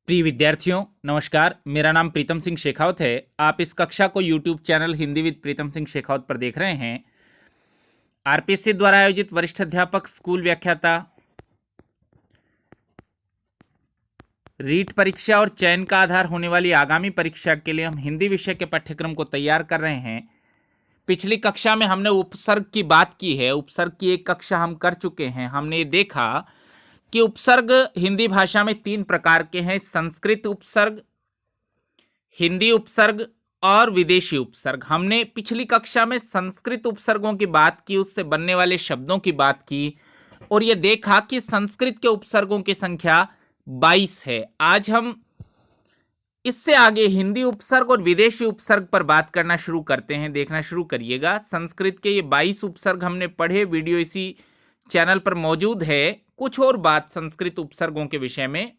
प्रिय विद्यार्थियों नमस्कार। मेरा नाम प्रीतम सिंह शेखावत है। आप इस कक्षा को YouTube channel Hindi with Pritam Singh Shekhawat पर देख रहे हैं। आरपीएससी द्वारा आयोजित वरिष्ठ अध्यापक स्कूल व्याख्याता रीट परीक्षा और चयन का आधार होने वाली आगामी परीक्षा के लिए हम हिंदी विषय के पाठ्यक्रम को तैयार कर रहे हैं। पिछली कक्षा में हमने उपसर्ग की बात की है। उपसर्ग की एक कक्षा हम कर चुके हैं। हमने देखा कि उपसर्ग हिंदी भाषा में 3 प्रकार के हैं: संस्कृत उपसर्ग, हिंदी उपसर्ग और विदेशी उपसर्ग। हमने पिछली कक्षा में संस्कृत उपसर्गों की बात की, उससे बनने वाले शब्दों की बात की और यह देखा कि संस्कृत के उपसर्गों की संख्या 22 है। आज हम इससे आगे हिंदी उपसर्ग और विदेशी उपसर्ग पर बात करना शुरू करते हैं। देखना शुरू करिएगा। संस्कृत के ये 22 उपसर्ग हमने पढ़े, वीडियो इसी चैनल पर मौजूद है। कुछ और बात संस्कृत उपसर्गों के विषय में।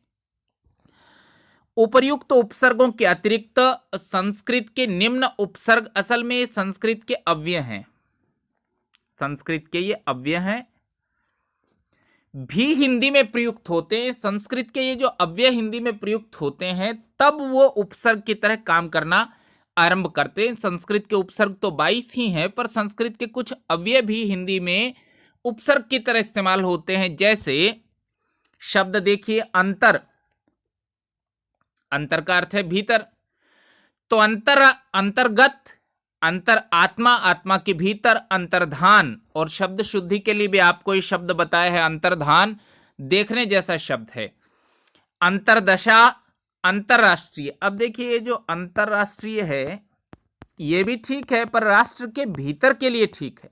उपर्युक्त उपसर्गों के अतिरिक्त संस्कृत के निम्न उपसर्ग असल में संस्कृत के अव्यय हैं। संस्कृत के ये अव्यय हैं, भी हिंदी में प्रयुक्त होते हैं। संस्कृत के ये जो अव्यय हिंदी में प्रयुक्त होते हैं तब वो उपसर्ग की तरह काम करना आरंभ करते हैं। संस्कृत के उपसर्ग तो 22 ही हैं, पर संस्कृत के कुछ अव्यय भी हिंदी में उपसर्ग की तरह इस्तेमाल होते हैं। जैसे शब्द देखिए, अंतर। अंतर का अर्थ है भीतर, तो अंतर अंतर्गत, अंतर आत्मा, आत्मा के भीतर, अंतर्धान। और शब्द शुद्धि के लिए भी आपको ये शब्द बताया है अंतर्धान, देखने जैसा शब्द है। अंतरदशा, अंतरराष्ट्रीय। अब देखिए ये जो अंतरराष्ट्रीय है ये भी ठीक है, पर राष्ट्र के भीतर के लिए ठीक है।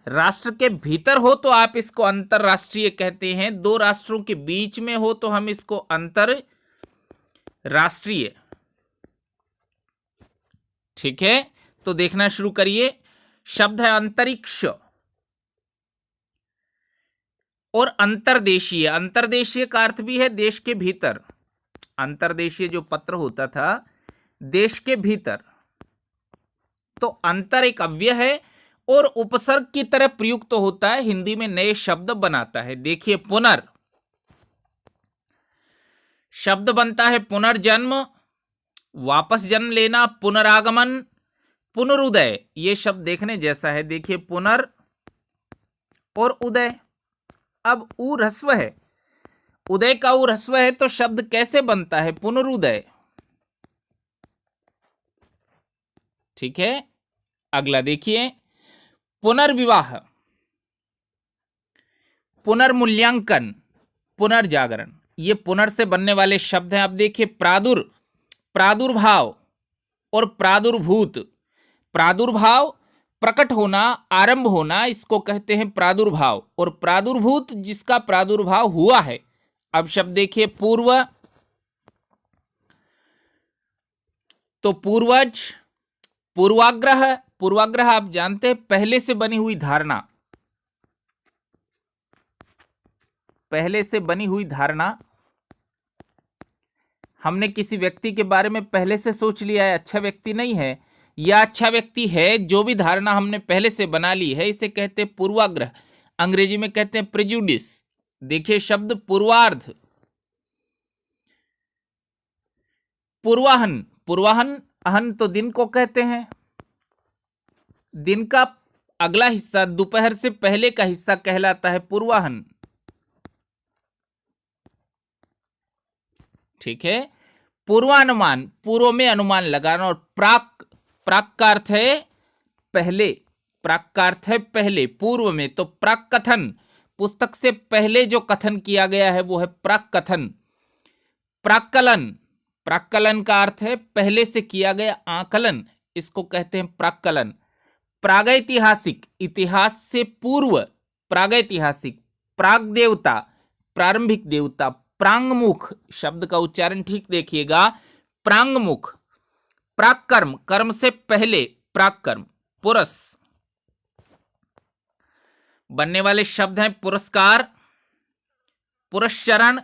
राष्ट्र के भीतर हो तो आप इसको अंतरराष्ट्रीय कहते हैं, 2 राष्ट्रों के बीच में हो तो हम इसको अंतरराष्ट्रीय। ठीक है, तो देखना शुरू करिए। शब्द है अंतरिक्ष और अंतरदेशीय। अंतरदेशीय का अर्थ भी है देश के भीतर। अंतरदेशीय जो पत्र होता था देश के भीतर, तो अंतर एक अव्यय है और उपसर्ग की तरह प्रयुक्त तो होता है, हिंदी में नए शब्द बनाता है। देखिए पुनर् शब्द बनता है पुनर्जन्म, वापस जन्म लेना, पुनरागमन, पुनरुदय। ये शब्द देखने जैसा है। देखिए पुनर् और उदय। अब उ ह्रस्व है, उदय का उ ह्रस्व है, तो शब्द कैसे बनता है? पुनरुदय। ठीक है, अगला देखिए पुनर्विवाह, पुनर्मूल्यांकन, पुनर्जागरण। ये पुनर् से बनने वाले शब्द हैं। अब देखिए प्रादुर्भाव और प्रादुर्भूत। प्रादुर्भाव प्रकट होना, आरंभ होना, इसको कहते हैं प्रादुर्भाव। और प्रादुर्भूत जिसका प्रादुर्भाव हुआ है। अब शब्द देखिए पूर्व, तो पूर्वज, पूर्वाग्रह। पूर्वाग्रह आप जानते हैं पहले से बनी हुई धारणा, पहले से बनी हुई धारणा। हमने किसी व्यक्ति के बारे में पहले से सोच लिया है अच्छा व्यक्ति नहीं है या अच्छा व्यक्ति है, जो भी धारणा हमने पहले से बना ली है इसे कहते हैं पूर्वाग्रह। अंग्रेजी में कहते हैं प्रेजुडिस। देखिए शब्द पूर्वार्ध, पूर्वाहन। पूर्वाहन, अहन तो दिन को कहते हैं, दिन का अगला हिस्सा, दोपहर से पहले का हिस्सा कहलाता है पूर्वाहन। ठीक है, पूर्वानुमान, पूर्व में अनुमान लगाना। और प्राक, प्राक का अर्थ है पहले, प्राक का अर्थ है पहले, पूर्व में। तो प्राक कथन, पुस्तक से पहले जो कथन किया गया है वो है प्राक कथन। प्राक्कलन, प्राक्कलन का अर्थ है पहले से किया गया आकलन, इसको कहते हैं प्राक्कलन। प्रागैतिहासिक, इतिहास से पूर्व, प्रागैतिहासिक। प्राग देवता, प्रारंभिक देवता। प्रांगमुख, शब्द का उच्चारण ठीक देखिएगा, प्रांगमुख। प्राक्कर्म, कर्म से पहले, प्राक्कर्म। पुरस, बनने वाले शब्द हैं पुरस्कार, पुरस्चरण,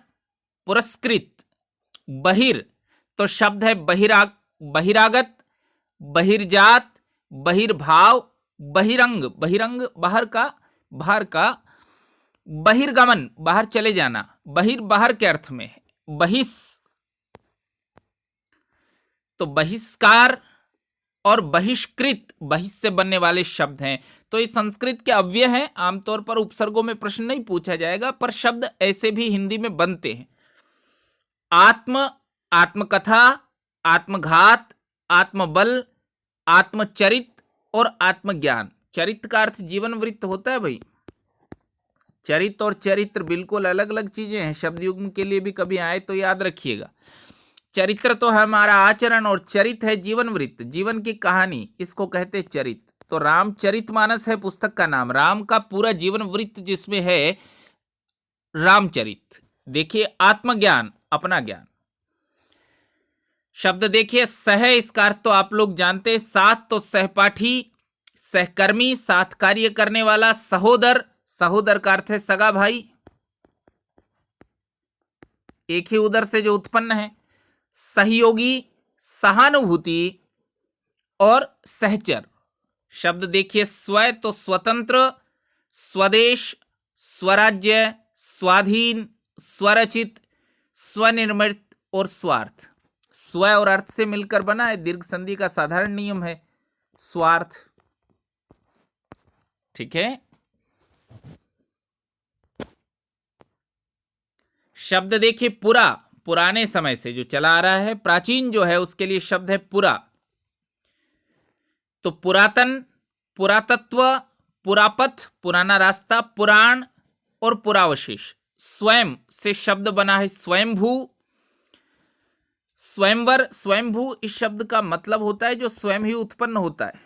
पुरस्कृत। बहिर, तो शब्द है बहिरागत, बहिर्जात, बहिर्भाव, बहिरंग। बहिरंग बाहर का, बाहर का। बहिर्गमन, बाहर चले जाना। बहिर बाहर के अर्थ में है। बहिस, तो बहिष्कार और बहिष्कृत, बहिष से बनने वाले शब्द हैं। तो ये संस्कृत के अव्यय हैं। आमतौर पर उपसर्गों में प्रश्न नहीं पूछा जाएगा, पर शब्द ऐसे भी हिंदी में बनते हैं। आत्म, आत्मकथा, आत्मघात, आत्मबल, आत्मचरित और आत्मज्ञान। चरित्र का अर्थ जीवन वृत्त होता है भाई। चरित्र और चरित्र बिल्कुल अलग अलग चीजें हैं। शब्द युग्म के लिए भी कभी आए तो याद रखिएगा। चरित्र तो है हमारा आचरण और चरित्र है जीवन वृत्त, जीवन की कहानी, इसको कहते हैं चरित्र। तो रामचरितमानस है पुस्तक का नाम। राम का पूरा जीवन वृत्त जिसमें है रामचरित। देखिए आत्मज्ञान, अपना ज्ञान। शब्द देखिए सह, इसका अर्थ तो आप लोग जानते हैं। साथ तो सहपाठी, सहकर्मी, साथ कार्य करने वाला। सहोदर, सहोदर का अर्थ है सगा भाई, एक ही उदर से जो उत्पन्न है। सहयोगी, सहानुभूति और सहचर। शब्द देखिए स्व तो स्वतंत्र, स्वदेश, स्वराज्य, स्वाधीन, स्वरचित, स्वनिर्मित और स्वार्थ। स्व और अर्थ से मिलकर बना है, दीर्घ संधि का साधारण नियम है स्वार्थ। ठीक है। शब्द देखिए पुरा, पुराने समय से जो चला आ रहा है, प्राचीन जो है उसके लिए शब्द है पुरा। तो पुरातन, पुरातत्व, पुरापथ, पुराना रास्ता, पुराण और पुरावशेष। स्वयं से शब्द बना है स्वयंभू, स्वयंवर, स्वयंभू। इस शब्द का मतलब होता है जो स्वयं ही उत्पन्न होता है,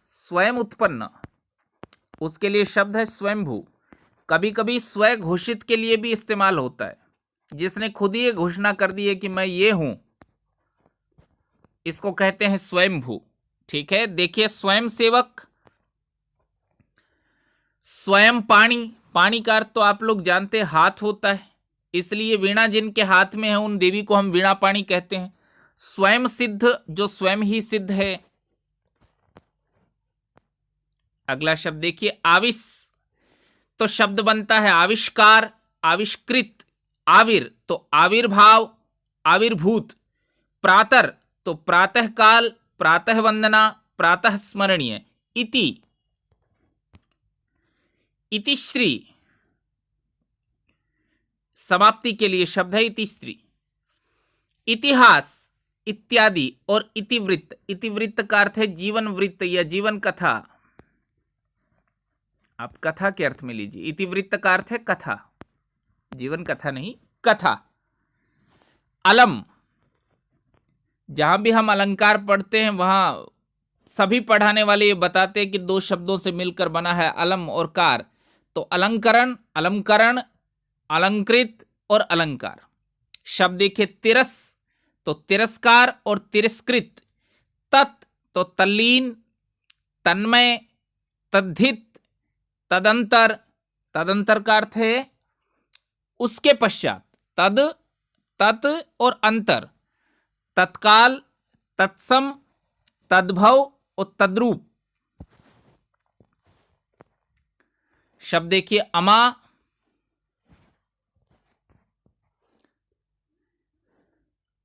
स्वयं उत्पन्न, उसके लिए शब्द है स्वयंभू। कभी कभी स्व घोषित के लिए भी इस्तेमाल होता है, जिसने खुद ही घोषणा कर दी है कि मैं ये हूं, इसको कहते हैं स्वयंभू। ठीक है। देखिए स्वयं सेवक, स्वयं पाणी। पाणी का अर्थ तो आप लोग जानते हैं हाथ होता है, इसलिए वीणा जिनके हाथ में है उन देवी को हम वीणा पाणी कहते हैं। स्वयं सिद्ध, जो स्वयं ही सिद्ध है। अगला शब्द देखिए आविश, तो शब्द बनता है आविष्कार, आविष्कृत। आविर तो आविर्भाव, आविर्भूत। प्रातर तो प्रातः काल, प्रातः वंदना, प्रातः स्मरणीय। इति, इतिश्री, समाप्ति के लिए शब्द है इतिश्री। इतिहास, इत्यादि और इतिवृत्त। इतिवृत्त का अर्थ है जीवन वृत्त या जीवन कथा। आप कथा के अर्थ में लीजिए। इतिवृत्त का अर्थ है कथा, जीवन कथा नहीं, कथा। अलम, जहां भी हम अलंकार पढ़ते हैं वहां सभी पढ़ाने वाले ये बताते हैं कि दो शब्दों से मिलकर बना है अलम और कार। तो अलंकरण, अलंकरण, अलंकृत और अलंकार। शब्द देखिए तिरस, तो तिरस्कार और तिरस्कृत। तत् तो तल्लीन, तन्मय, तद्धित, तदंतर। तदंतर का अर्थ है उसके पश्चात। तद, तत् और अंतर। तत्काल, तत्सम, तद्भव और तद्रूप। शब्द देखिए अमा,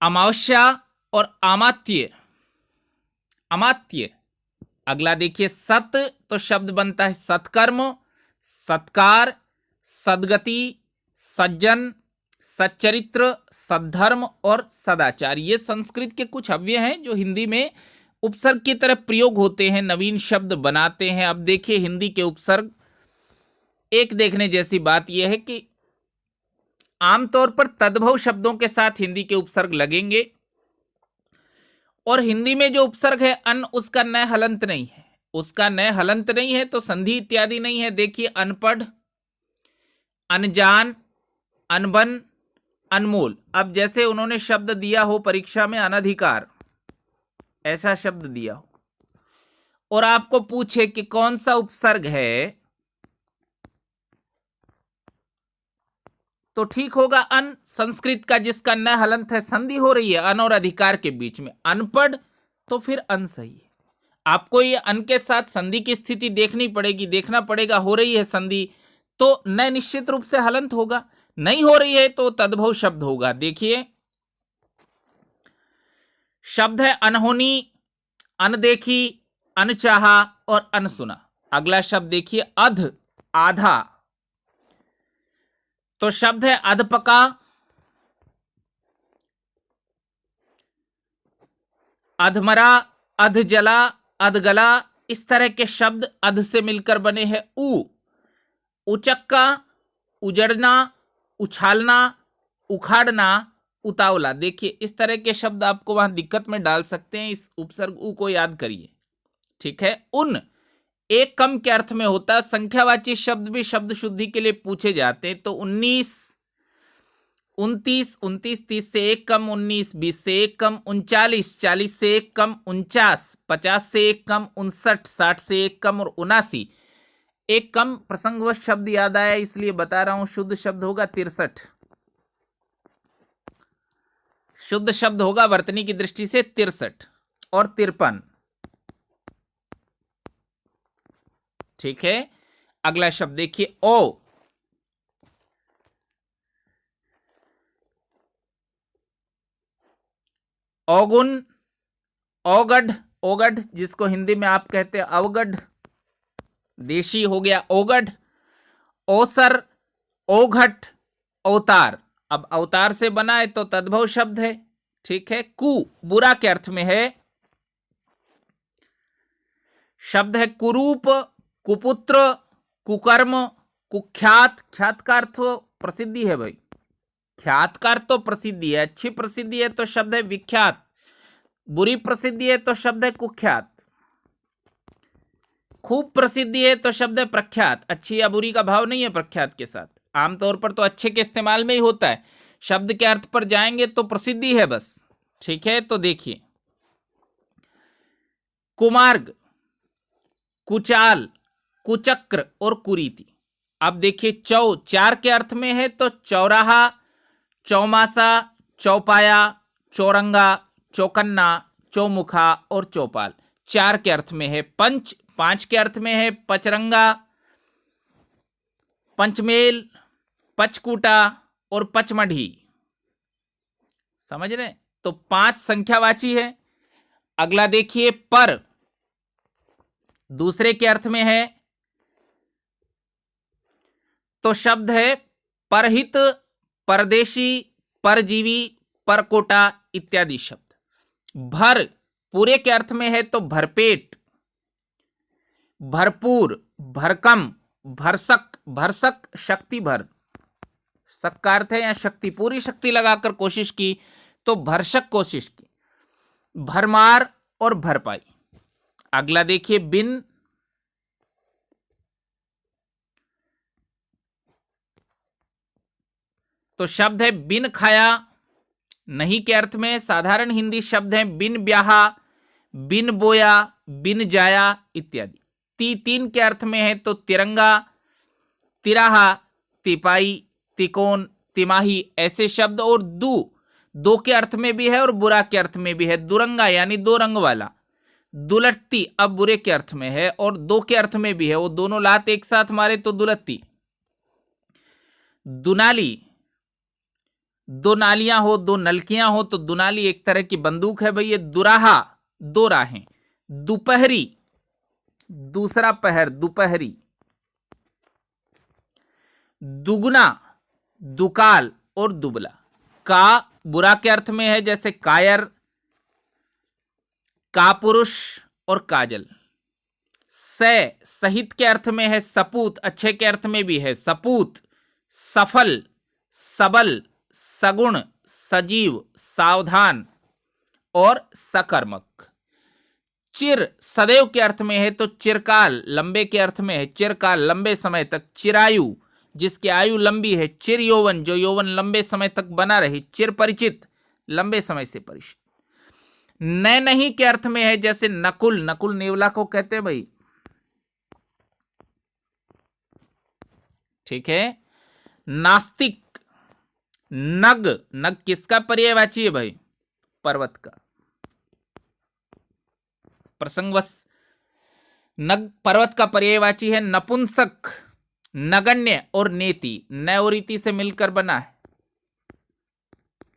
अमावस्या और अमात्य, अमात्य। अगला देखिए सत, तो शब्द बनता है सत्कर्म, सत्कार, सद्गति, सज्जन, सच्चरित्र, सद्धर्म और सदाचार। ये संस्कृत के कुछ अव्यय हैं जो हिंदी में उपसर्ग की तरह प्रयोग होते हैं, नवीन शब्द बनाते हैं। अब देखिए हिंदी के उपसर्ग, एक देखने जैसी बात यह है कि आमतौर पर तद्भव शब्दों के साथ हिंदी के उपसर्ग लगेंगे, और हिंदी में जो उपसर्ग है अन, उसका नए हलंत नहीं है, उसका नए हलंत नहीं है, तो संधि इत्यादि नहीं है। देखिए अनपढ़, अनजान, अनबन, अनमोल। अब जैसे उन्होंने शब्द दिया हो परीक्षा में अनधिकार, ऐसा शब्द दिया हो और आपको पूछे कि कौन सा उपसर्ग है, तो ठीक होगा अन। संस्कृत का जिसका न हलंत है, संधि हो रही है अन और अधिकार के बीच में। अनपढ़ तो फिर अन सही है। आपको ये अन के साथ संधि की स्थिति देखनी पड़ेगी, देखना पड़ेगा। हो रही है संधि तो न निश्चित रूप से हलंत होगा, नहीं हो रही है तो तद्भव शब्द होगा। देखिए शब्द है अनहोनी, अनदेखी, अनचाहा और अनसुना। अगला शब्द देखिए अध, आधा। तो शब्द है अधपका, अधमरा, अधजला, अधगला। इस तरह के शब्द अध से मिलकर बने हैं। उचक्का, उजड़ना, उछालना, उखाड़ना, उतावला। देखिए इस तरह के शब्द आपको वहां दिक्कत में डाल सकते हैं। इस उपसर्ग उ को याद करिए, ठीक है। उन एक कम के अर्थ में होता है। संख्यावाची शब्द भी शब्द शुद्धि के लिए पूछे जाते हैं। तो 19, 29, 30 से एक कम, 19, 20 से एक कम, 39, 40 से एक कम, 49, 50 से एक कम, 59, 60 से एक कम और 79 एक कम। प्रसंगवश शब्द याद आया इसलिए बता रहा हूं। शुद्ध शब्द होगा 63। शुद्ध शब्द होगा वर्तनी की दृष्टि से 63 और 53, ठीक है। अगला शब्द देखिए औगुण, औगढ़, ओगढ़ जिसको हिंदी में आप कहते हैं अवगढ़, देशी हो गया ओगढ़। ओसर, ओघट, अवतार। अब अवतार से बना है तो तद्भव शब्द है, ठीक है। बुरा के अर्थ में है। शब्द है कुरूप, कुपुत्र, कुकर्म, कुख्यात। ख्यात का अर्थ प्रसिद्धि है भाई। ख्यात का अर्थ तो प्रसिद्धि है। अच्छी प्रसिद्धि है तो शब्द है विख्यात। बुरी प्रसिद्धि है तो शब्द है कुख्यात। खूब प्रसिद्धि है तो शब्द है प्रख्यात। अच्छी या बुरी का भाव नहीं है प्रख्यात के साथ। आमतौर पर तो अच्छे के इस्तेमाल में ही होता है। शब्द के अर्थ पर जाएंगे तो प्रसिद्धि है बस, ठीक है। तो देखिए कुमार्ग, कुचाल, कुचक्र और कुरीति। अब देखिए चार के अर्थ में है तो चौराहा, चौमासा, चौपाया, चौरंगा, चौकन्ना, चौमुखा और चौपाल। चार के अर्थ में है। पांच के अर्थ में है पचरंगा, पंचमेल, पचकूटा और पचमढ़ी। समझ रहे? तो 5 संख्यावाची है। अगला देखिए पर, दूसरे के अर्थ में है तो शब्द है परहित, परदेशी, परजीवी, परकोटा इत्यादि शब्द। भर पूरे के अर्थ में है तो भरपेट, भरपूर, भरकम, भरसक। भरसक शक्ति भर, सक का अर्थ है या शक्ति। पूरी शक्ति लगाकर कोशिश की तो भरसक कोशिश की। भरमार और भरपाई। अगला देखिए बिन, तो शब्द है बिन खाया। नहीं के अर्थ में साधारण हिंदी शब्द है बिन ब्याहा, बिन बोया, बिन जाया इत्यादि। 3 के अर्थ में है तो तिरंगा, तिराहा, तिपाई, तिकोन, तिमाही ऐसे शब्द। और दो के अर्थ में भी है और बुरा के अर्थ में भी है। दुरंगा यानी 2 रंग वाला। दुलट्टी अब बुरे के अर्थ में है और 2 के अर्थ में भी है। वो दोनों लात एक साथ मारे तो दुलत्ती। दुनाली, 2 नालियां हो, 2 नलकियां हो तो दुनाली एक तरह की बंदूक है भाई। ये दुराहा, 2 राहें। दोपहरी, दूसरा पहर, दोपहरी। दुगुना, दुकाल और दुबला। का बुरा के अर्थ में है जैसे कायर, कापुरुष और काजल। सहित के अर्थ में है सपूत। अच्छे के अर्थ में भी है सपूत, सफल, सबल, सगुण, सजीव, सावधान और सकर्मक। चिर सदैव के अर्थ में है तो चिरकाल। लंबे के अर्थ में है चिरकाल, लंबे समय तक। चिरायु जिसकी आयु लंबी है। चिर यौवन जो यौवन लंबे समय तक बना रहे। चिर परिचित लंबे समय से परिचित। नहीं के अर्थ में है जैसे नकुल, नकुल नेवला को कहते हैं भाई, ठीक है। नास्तिक, नग किसका पर्यायवाची है भाई? पर्वत का। प्रसंगवश नग पर्वत का पर्यायवाची है। नपुंसक, नगण्य और नेति, नय और इति से मिलकर बना है।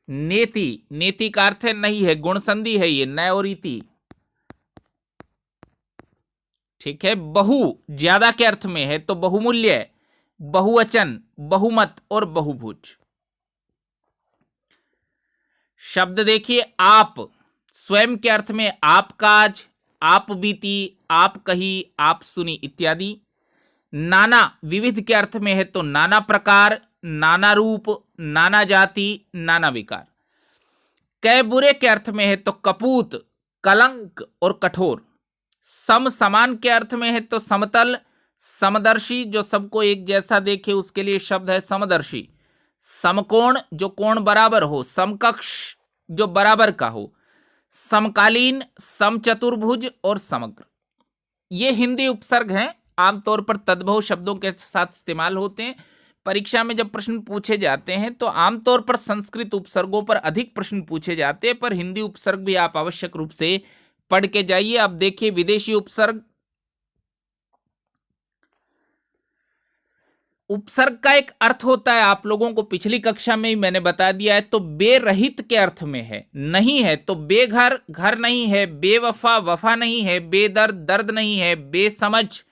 नेति, नेति का अर्थ है नहीं है, गुण संधि है ये, नय और इति। ठीक है। बहु ज्यादा के अर्थ में है तो बहुमूल्य, बहुवचन, बहुमत और बहुभुज। शब्द देखिए आप, स्वयं के अर्थ में आप काज, आप बीती, आप कही, आप सुनी इत्यादि। नाना विविध के अर्थ में है तो नाना प्रकार, नाना रूप, नाना जाति, नाना विकार। कै बुरे के अर्थ में है तो कपूत, कलंक और कठोर। सम समान के अर्थ में है तो समतल, समदर्शी, जो सबको एक जैसा देखे उसके लिए शब्द है समदर्शी। समकोण, जो कोण बराबर हो। समकक्ष, जो बराबर का हो। समकालीन, समचतुर्भुज और समग्र। ये हिंदी उपसर्ग हैं, आमतौर पर तद्भव शब्दों के साथ इस्तेमाल होते हैं। परीक्षा में जब प्रश्न पूछे जाते हैं तो आमतौर पर संस्कृत उपसर्गों पर अधिक प्रश्न पूछे जाते हैं, पर हिंदी उपसर्ग भी आप आवश्यक रूप से पढ़ के जाइए। अब देखिए विदेशी उपसर्ग। उपसर्ग का एक अर्थ होता है, आप लोगों को पिछली कक्षा में ही मैंने बता दिया है, तो बेरहित के अर्थ में है, नहीं है तो बेघर, घर नहीं है, बेवफा, वफा नहीं है, बेदर्द, दर्द नहीं है, बेसमझ,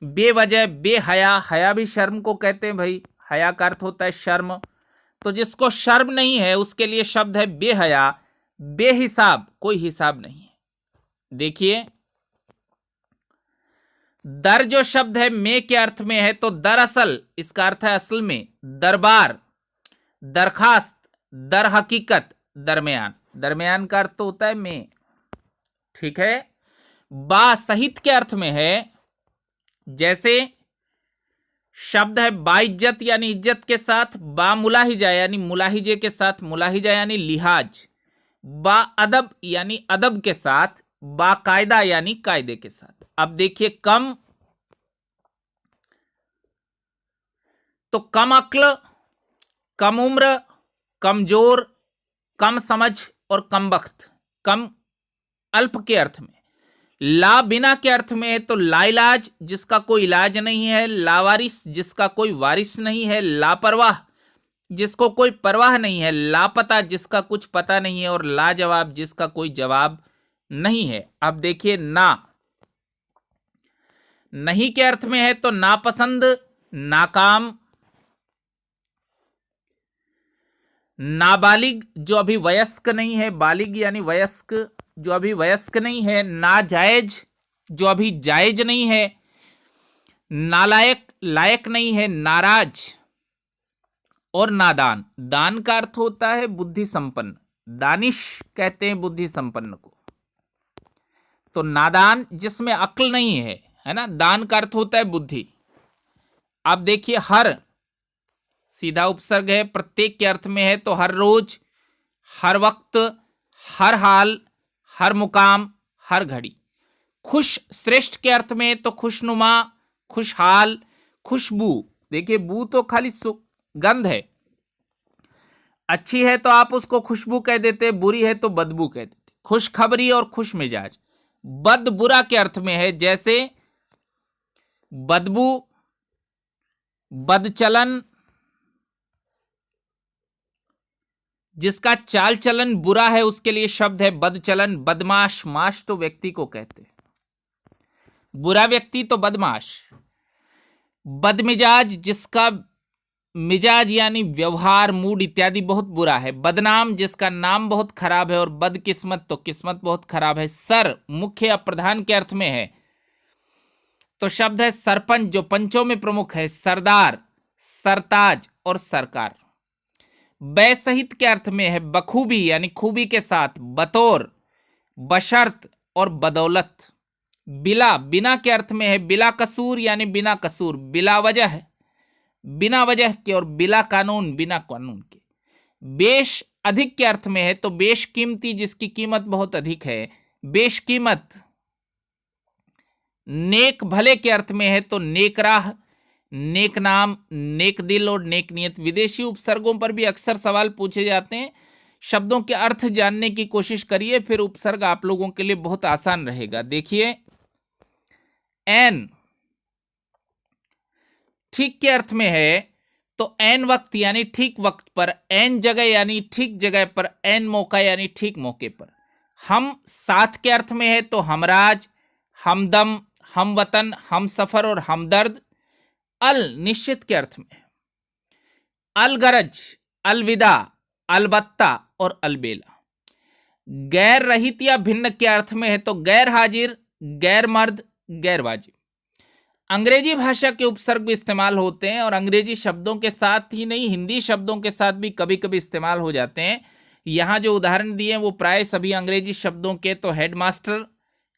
बेवजह, बेहया, हया भी शर्म को कहते हैं भाई, हया का अर्थ होता है शर्म, तो जिसको शर्म नहीं है उसके लिए शब्द है बेहया। बेहिसाब, कोई हिसाब नहीं है। देखिए दर जो शब्द है में के अर्थ में है तो दरअसल, इसका अर्थ है असल में। दरबार, दरखास्त, दर हकीकत, दरमियान, दरमियान का अर्थ तो होता है में। ठीक है। बा सहित के अर्थ में है, जैसे शब्द है बाइज्जत यानी इज्जत के साथ, बा मुलाहिजा यानी मुलाहिजे के साथ, मुलाहिजा यानी लिहाज, बा अदब यानी अदब के साथ, बा कायदा यानी कायदे के साथ। अब देखिए कम, तो कम अक्ल, कम उम्र, कमजोर, कम समझ और कम वक्त, कम अल्प के अर्थ में। ला बिना के अर्थ में है तो लाइलाज, जिसका कोई इलाज नहीं है, लावारिस, जिसका कोई वारिस नहीं है, लापरवाह, जिसको कोई परवाह नहीं है, लापता, जिसका कुछ पता नहीं है, और लाजवाब, जिसका कोई जवाब नहीं है। अब देखिए ना, नहीं के अर्थ में है तो नापसंद, नाकाम, नाबालिग, जो अभी वयस्क नहीं है, बालिग यानी वयस्क, जो अभी वयस्क नहीं है, नाजायज, जो अभी जायज नहीं है, नालायक, लायक नहीं है, नाराज और नादान। दान का अर्थ होता है बुद्धि संपन्न, दानिश कहते हैं बुद्धि संपन्न को। तो नादान जिसमें अक्ल नहीं है ना, दान का अर्थ होता है बुद्धि। अब देखिए हर, सीधा उपसर्ग है, प्रत्येक के अर्थ में है तो हर रोज, हर वक्त, हर हाल, हर मुकाम, हर घड़ी। खुश श्रेष्ठ के अर्थ में तो खुशनुमा, खुशहाल, खुशबू। देखिए बू तो खाली सुगंध है, अच्छी है तो आप उसको खुशबू कह देते, बुरी है तो बदबू कह देते। खुशखबरी और खुश मिजाज। बद बुरा के अर्थ में है, जैसे बदबू, बदचलन, जिसका चाल चलन बुरा है उसके लिए शब्द है बदचलन। बदमाश, माश तो व्यक्ति को कहते हैं, बुरा व्यक्ति तो बदमाश। बदमिजाज, जिसका मिजाज यानी व्यवहार, मूड इत्यादि बहुत बुरा है। बदनाम, जिसका नाम बहुत खराब है। और बदकिस्मत, तो किस्मत बहुत खराब है। सर मुख्य या प्रधान के अर्थ में है तो शब्द है सरपंच, जो पंचों में प्रमुख है। सरदार, सरताज और सरकार। बेसहित के अर्थ में है बखूबी यानी खूबी के साथ, बतौर, बशर्त और बदौलत। बिला, बिना के अर्थ में है बिला कसूर यानी बिना कसूर, बिला वजह, बिना वजह के, और बिला कानून, बिना कानून के। बेश अधिक के अर्थ में है तो बेशकीमती, जिसकी कीमत बहुत अधिक है, बेशकीमत। नेक भले के अर्थ में है तो नेक राह, नेक नाम, नेक दिल और नेक नियत। विदेशी उपसर्गों पर भी अक्सर सवाल पूछे जाते हैं, शब्दों के अर्थ जानने की कोशिश करिए, फिर उपसर्ग आप लोगों के लिए बहुत आसान रहेगा। देखिए एन ठीक के अर्थ में है तो एन वक्त यानी ठीक वक्त पर, एन जगह यानी ठीक जगह पर, एन मौका यानी ठीक मौके पर। हम साथ के अर्थ में है तो हमराज, हमदम, हम वतन, हम सफर और हमदर्द। अल निश्चित के अर्थ में, अलगरज, अलविदा, अलबत्ता और अलबेला। गैर रहित या भिन्न के अर्थ में है तो गैर हाजिर, गैर मर्द, गैर वाजिब। अंग्रेजी भाषा के उपसर्ग भी इस्तेमाल होते हैं और अंग्रेजी शब्दों के साथ ही नहीं, हिंदी शब्दों के साथ भी कभी कभी इस्तेमाल हो जाते हैं। यहां जो उदाहरण दिए हैं वो प्राय सभी अंग्रेजी शब्दों के, तो head master,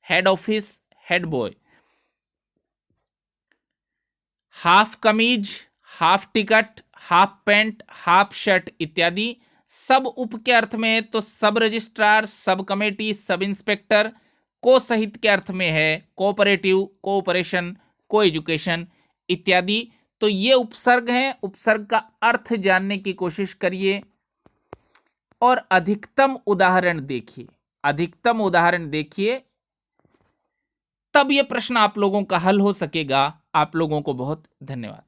head office, head boy. Half कमीज, half ticket, half pant, half shirt इत्यादि। सब उप के अर्थ में है तो सब registrar, sub committee, sub inspector. को सहित के अर्थ में है कोऑपरेटिव, कोऑपरेशन, को एजुकेशन इत्यादि। तो ये उपसर्ग हैं। उपसर्ग का अर्थ जानने की कोशिश करिए और अधिकतम उदाहरण देखिए, अधिकतम उदाहरण देखिए, तब ये प्रश्न आप लोगों का हल हो सकेगा। आप लोगों को बहुत धन्यवाद।